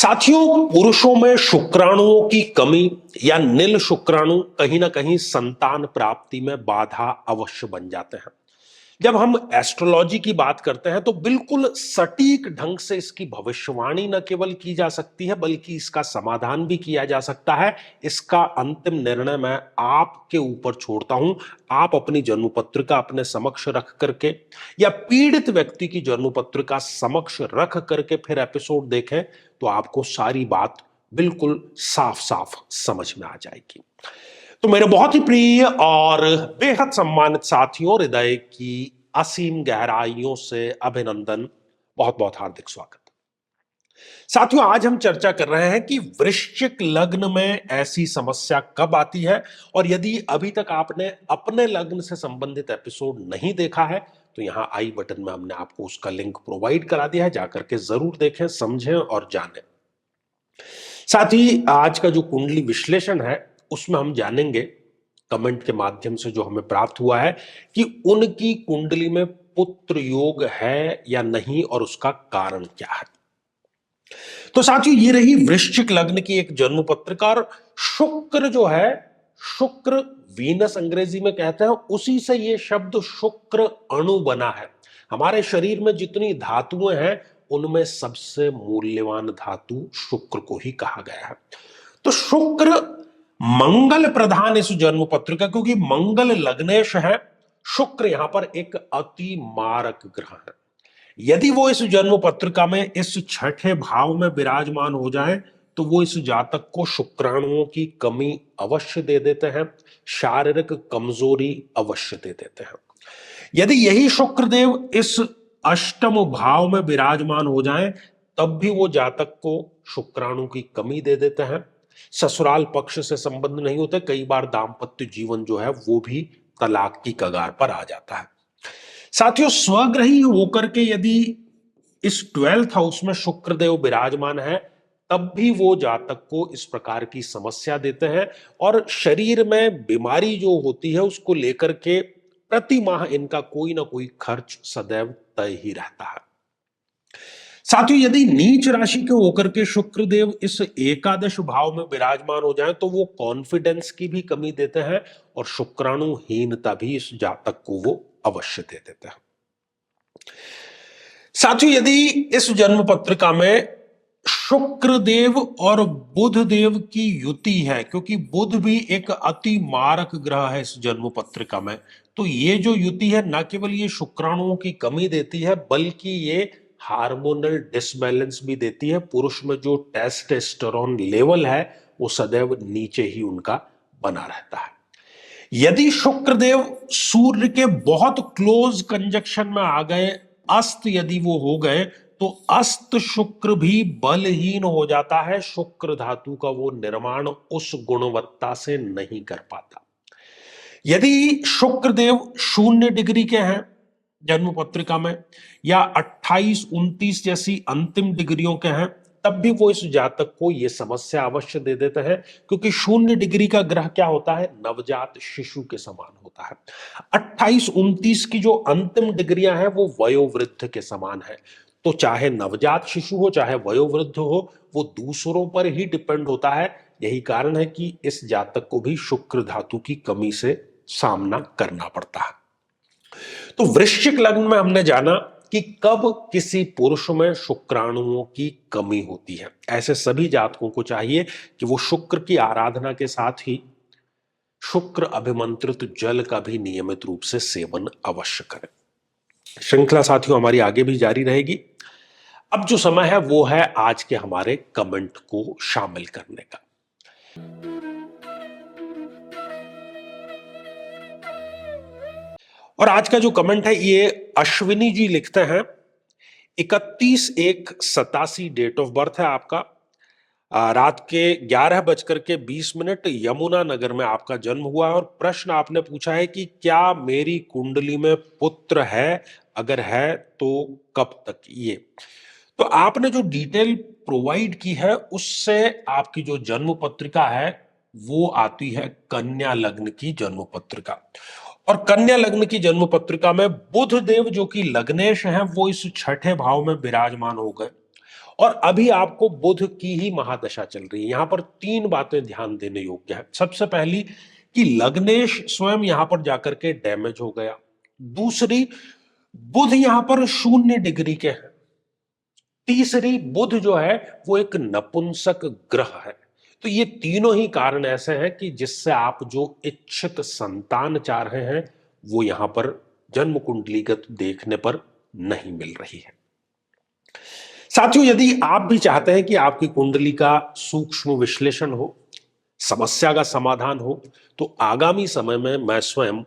साथियों, पुरुषों में शुक्राणुओं की कमी या नील शुक्राणु कहीं ना कहीं संतान प्राप्ति में बाधा अवश्य बन जाते हैं। जब हम एस्ट्रोलॉजी की बात करते हैं तो बिल्कुल सटीक ढंग से इसकी भविष्यवाणी न केवल की जा सकती है बल्कि इसका समाधान भी किया जा सकता है। इसका अंतिम निर्णय मैं आपके ऊपर छोड़ता हूं। आप अपनी जन्म पत्रिका अपने समक्ष रख करके या पीड़ित व्यक्ति की जन्म पत्रिका समक्ष रख करके फिर एपिसोड देखें तो आपको सारी बात बिल्कुल साफ साफ समझ में आ जाएगी। तो मेरे बहुत ही प्रिय और बेहद सम्मानित साथियों, हृदय की असीम गहराइयों से अभिनंदन, बहुत बहुत हार्दिक स्वागत। साथियों, आज हम चर्चा कर रहे हैं कि वृश्चिक लग्न में ऐसी समस्या कब आती है, और यदि अभी तक आपने अपने लग्न से संबंधित एपिसोड नहीं देखा है तो यहां आई बटन में हमने आपको उसका लिंक प्रोवाइड करा दिया है, जाकर के जरूर देखें, समझें और जानें। साथ ही आज का जो कुंडली विश्लेषण है उसमें हम जानेंगे कमेंट के माध्यम से जो हमें प्राप्त हुआ है कि उनकी कुंडली में पुत्र योग है या नहीं और उसका कारण क्या है। तो साथियों, ये रही वृश्चिक लग्न की एक जन्म पत्रिका। और शुक्र जो है, शुक्र वीनस अंग्रेजी में कहते हैं, उसी से ये शब्द शुक्र अणु बना है। हमारे शरीर में जितनी धातुएं हैं उनमें सबसे मूल्यवान धातु शुक्र को ही कहा गया है। तो शुक्र मंगल प्रधान इस जन्म पत्रिका, क्योंकि मंगल लग्नेश है, शुक्र यहां पर एक अति मारक ग्रह है। यदि वो इस जन्म पत्रिका में इस छठे भाव में विराजमान हो जाए तो वो इस जातक को शुक्राणुओं की कमी अवश्य दे देते हैं, शारीरिक कमजोरी अवश्य दे देते हैं। यदि यही शुक्रदेव इस अष्टम भाव में विराजमान हो जाएं तब भी वो जातक को शुक्राणु की कमी दे देते हैं। ससुराल पक्ष से संबंध नहीं होते, कई बार दाम्पत्य जीवन जो है वो भी तलाक की कगार पर आ जाता है। साथियों, स्वग्रही होकर के यदि इस 12th हाउस में शुक्रदेव विराजमान है तब भी वो जातक को इस प्रकार की समस्या देते हैं, और शरीर में बीमारी जो होती है उसको लेकर के प्रति माह इनका कोई ना कोई खर्च सदैव तय ही रहता है। साथियों, यदि नीच राशि के होकर के शुक्रदेव इस एकादश भाव में विराजमान हो जाए तो वो कॉन्फिडेंस की भी कमी देते हैं और शुक्राणुहीनता भी इस जातक को वो अवश्य दे देते हैं। साथियों, यदि इस जन्म पत्रिका में शुक्रदेव और बुध देव की युति है, क्योंकि बुध भी एक अति मारक ग्रह है इस जन्म पत्रिका में, तो ये जो युति है न केवल ये शुक्राणुओं की कमी देती है बल्कि ये हार्मोनल डिसबैलेंस भी देती है। पुरुष में जो टेस्टोस्टेरोन लेवल है वो सदैव नीचे ही उनका बना रहता है। यदि शुक्रदेव सूर्य के बहुत क्लोज कंजक्शन में आ गए, अस्त यदि वो हो गए, तो अस्त शुक्र भी बलहीन हो जाता है। शुक्र धातु का वो निर्माण उस गुणवत्ता से नहीं कर पाता। यदि शुक्रदेव 0 डिग्री के हैं जन्म पत्रिका में या 28, 29 जैसी अंतिम डिग्रियों के हैं तब भी वो इस जातक को ये समस्या अवश्य दे देते हैं, क्योंकि 0 डिग्री का ग्रह क्या होता है, नवजात शिशु के समान होता है। 28, 29 की जो अंतिम डिग्रियां हैं वो वयोवृद्ध के समान है। तो चाहे नवजात शिशु हो चाहे वयोवृद्ध हो, वो दूसरों पर ही डिपेंड होता है। यही कारण है कि इस जातक को भी शुक्र धातु की कमी से सामना करना पड़ता है। तो वृश्चिक लग्न में हमने जाना कि कब किसी पुरुष में शुक्राणुओं की कमी होती है। ऐसे सभी जातकों को चाहिए कि वो शुक्र की आराधना के साथ ही शुक्र अभिमंत्रित जल का भी नियमित रूप से सेवन अवश्य करें। श्रृंखला साथियों हमारी आगे भी जारी रहेगी। अब जो समय है वो है आज के हमारे कमेंट को शामिल करने का। और आज का जो कमेंट है ये अश्विनी जी लिखते हैं, 31/1/87 डेट ऑफ बर्थ है आपका। रात के 11:20 यमुना नगर में आपका जन्म हुआ है, और प्रश्न आपने पूछा है कि क्या मेरी कुंडली में पुत्र है, अगर है तो कब तक। ये तो आपने जो डिटेल प्रोवाइड की है उससे आपकी जो जन्म पत्रिका है वो आती है कन्या लग्न की जन्म पत्रिका। और कन्या लग्न की जन्म पत्रिका में बुध देव जो कि लग्नेश हैं वो इस छठे भाव में विराजमान हो गए, और अभी आपको बुध की ही महादशा चल रही है। यहां पर तीन बातें ध्यान देने योग्य है। सबसे पहली कि लग्नेश स्वयं यहां पर जाकर के डैमेज हो गया। दूसरी, बुध यहां पर 0 डिग्री के है। तीसरी, बुध जो है वो एक नपुंसक ग्रह है। तो ये तीनों ही कारण ऐसे हैं कि जिससे आप जो इच्छित संतान चाह रहे हैं वो यहां पर जन्म कुंडलीगत देखने पर नहीं मिल रही है। साथियों, यदि आप भी चाहते हैं कि आपकी कुंडली का सूक्ष्म विश्लेषण हो, समस्या का समाधान हो, तो आगामी समय में मैं स्वयं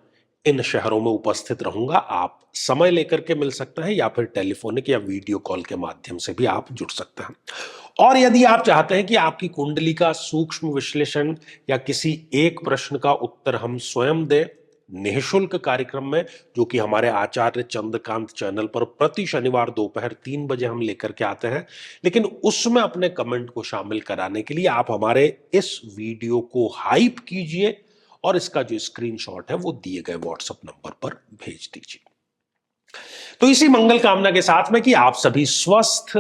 इन शहरों में उपस्थित रहूंगा। आप समय लेकर के मिल सकते हैं या फिर टेलीफोनिक या वीडियो कॉल के माध्यम से भी आप जुड़ सकते हैं। और यदि आप चाहते हैं कि आपकी कुंडली का सूक्ष्म विश्लेषण या किसी एक प्रश्न का उत्तर हम स्वयं दें निःशुल्क कार्यक्रम में, जो कि हमारे आचार्य चंद्रकांत चैनल पर प्रति शनिवार दोपहर 3 बजे हम लेकर के आते हैं, लेकिन उसमें अपने कमेंट को शामिल कराने के लिए आप हमारे इस वीडियो को हाइप कीजिए और इसका जो स्क्रीनशॉट है वो दिए गए व्हाट्सएप नंबर पर भेज दीजिए। तो इसी मंगल कामना के साथ में कि आप सभी स्वस्थ,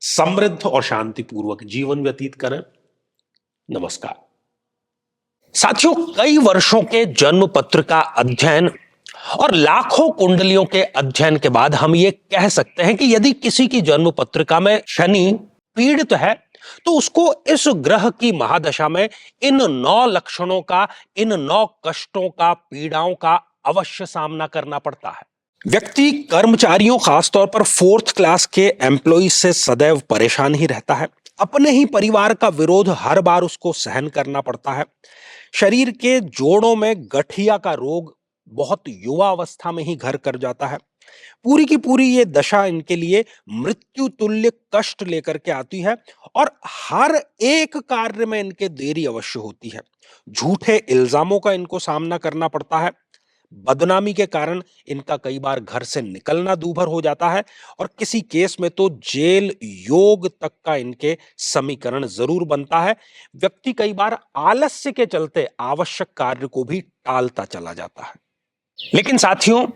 समृद्ध और शांतिपूर्वक जीवन व्यतीत करें। नमस्कार। साथियों, कई वर्षों के जन्म पत्र का अध्ययन और लाखों कुंडलियों के अध्ययन के बाद हम ये कह सकते हैं कि यदि किसी की जन्म पत्रिका में शनि पीड़ित है तो उसको इस ग्रह की महादशा में इन 9 लक्षणों का, इन 9 कष्टों का, पीड़ाओं का अवश्य सामना करना पड़ता है। व्यक्ति कर्मचारियों, खासतौर पर 4th क्लास के एम्प्लॉइज से सदैव परेशान ही रहता है। अपने ही परिवार का विरोध हर बार उसको सहन करना पड़ता है। शरीर के जोड़ों में गठिया का रोग बहुत युवा अवस्था में ही घर कर जाता है। पूरी की पूरी ये दशा इनके लिए मृत्यु तुल्य कष्ट लेकर के आती है और हर एक कार्य में इनके देरी अवश्य होती है। झूठे इल्जामों का इनको सामना करना पड़ता है। बदनामी के कारण इनका कई बार घर से निकलना दूभर हो जाता है और किसी केस में तो जेल योग तक का इनके समीकरण जरूर बनता है। व्यक्ति कई बार आलस्य के चलते आवश्यक कार्य को भी टालता चला जाता है। लेकिन साथियों,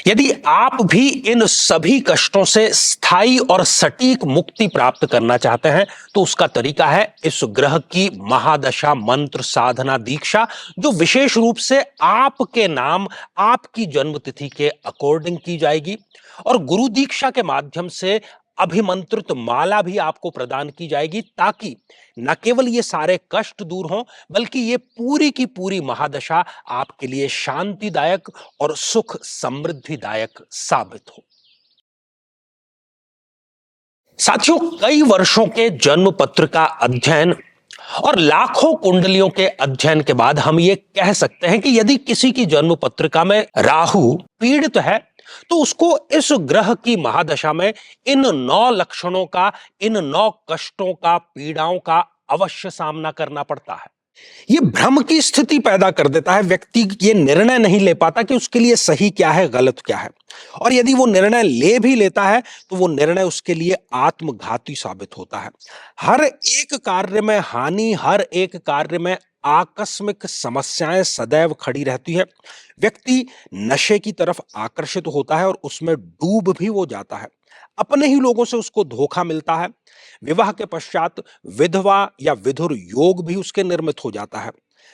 यदि आप भी इन सभी कष्टों से स्थायी और सटीक मुक्ति प्राप्त करना चाहते हैं तो उसका तरीका है इस ग्रह की महादशा मंत्र साधना दीक्षा, जो विशेष रूप से आपके नाम, आपकी जन्मतिथि के अकॉर्डिंग की जाएगी। और गुरु दीक्षा के माध्यम से अभिमंत्रित माला भी आपको प्रदान की जाएगी, ताकि न केवल ये सारे कष्ट दूर हों बल्कि ये पूरी की पूरी महादशा आपके लिए शांतिदायक और सुख समृद्धिदायक साबित हो। साथियों, कई वर्षों के जन्म पत्र का अध्ययन और लाखों कुंडलियों के अध्ययन के बाद हम ये कह सकते हैं कि यदि किसी की जन्म पत्रिका में राहु पीड़ित है तो उसको इस ग्रह की महादशा में इन 9 लक्षणों का, इन 9 कष्टों का, पीड़ाओं का अवश्य सामना करना पड़ता है। ये भ्रम की स्थिति पैदा कर देता है। व्यक्ति ये निर्णय नहीं ले पाता कि उसके लिए सही क्या है, गलत क्या है। और यदि वो निर्णय ले भी लेता है तो वो निर्णय उसके लिए आत्मघाती साबित होता है। हर एक कार्य में हानि, हर एक कार्य में आकस्मिक समस्याएं सदैव खड़ी रहती है। व्यक्ति नशे की तरफ आकर्षित होता है और उसमें डूब भी वो जाता है। अपने ही लोगों से उसको धोखा मिलता है। विवाह के पश्चात विधवा या विधुर योग भी उसके निर्मित हो जाता है।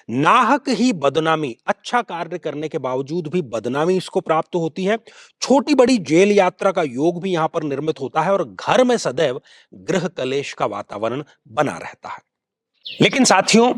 नाहक ही बदनामी, अच्छा कार्य करने के बावजूद भी बदनामी इसको प्राप्त होती है। छोटी बड़ी जेल यात्रा का योग भी यहां पर निर्मित होता है और घर में सदैव गृह कलेश का वातावरण बना रहता है। लेकिन साथियों,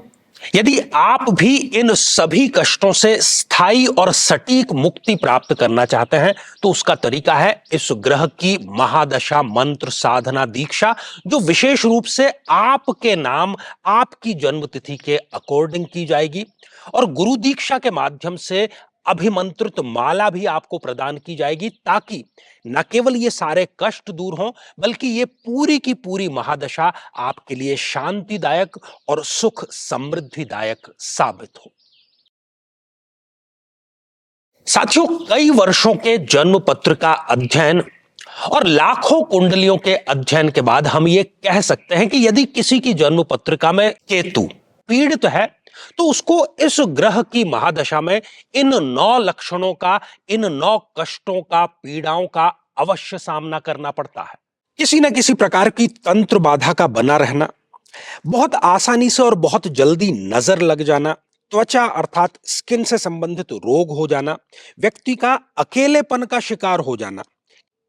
यदि आप भी इन सभी कष्टों से स्थायी और सटीक मुक्ति प्राप्त करना चाहते हैं तो उसका तरीका है इस ग्रह की महादशा मंत्र साधना दीक्षा, जो विशेष रूप से आपके नाम, आपकी जन्मतिथि के अकॉर्डिंग की जाएगी। और गुरु दीक्षा के माध्यम से अभिमंत्रित माला भी आपको प्रदान की जाएगी, ताकि न केवल ये सारे कष्ट दूर हों बल्कि ये पूरी की पूरी महादशा आपके लिए शांतिदायक और सुख समृद्धिदायक साबित हो। साथियों, कई वर्षों के जन्म पत्र का अध्ययन और लाखों कुंडलियों के अध्ययन के बाद हम ये कह सकते हैं कि यदि किसी की जन्म पत्रिका में केतु पीड़ित है तो उसको इस ग्रह की महादशा में इन 9 लक्षणों का, इन 9 कष्टों का, पीड़ाओं का अवश्य सामना करना पड़ता है। किसी न किसी प्रकार की तंत्र बाधा का बना रहना, बहुत आसानी से और बहुत जल्दी नजर लग जाना, त्वचा अर्थात स्किन से संबंधित रोग हो जाना, व्यक्ति का अकेलेपन का शिकार हो जाना,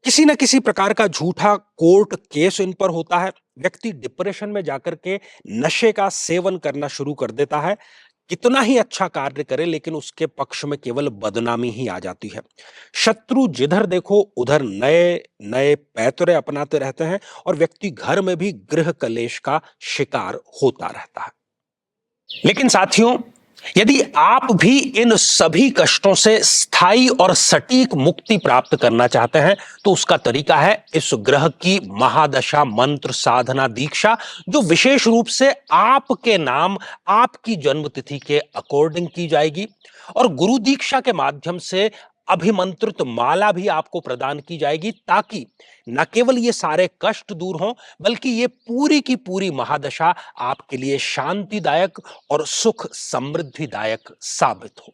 किसी न किसी प्रकार का झूठा कोर्ट केस इन पर होता है, व्यक्ति डिप्रेशन में जाकर के नशे का सेवन करना शुरू कर देता है, कितना ही अच्छा कार्य करे लेकिन उसके पक्ष में केवल बदनामी ही आ जाती है। शत्रु जिधर देखो उधर नए नए पैतरे अपनाते रहते हैं और व्यक्ति घर में भी गृह कलेश का शिकार होता रहता है। लेकिन साथियों, यदि आप भी इन सभी कष्टों से स्थायी और सटीक मुक्ति प्राप्त करना चाहते हैं तो उसका तरीका है इस ग्रह की महादशा मंत्र साधना दीक्षा, जो विशेष रूप से आपके नाम आपकी जन्मतिथि के अकॉर्डिंग की जाएगी और गुरु दीक्षा के माध्यम से अभिमंत्रित माला भी आपको प्रदान की जाएगी, ताकि न केवल ये सारे कष्ट दूर हों बल्कि ये पूरी की पूरी महादशा आपके लिए शांतिदायक और सुख समृद्धिदायक साबित हो।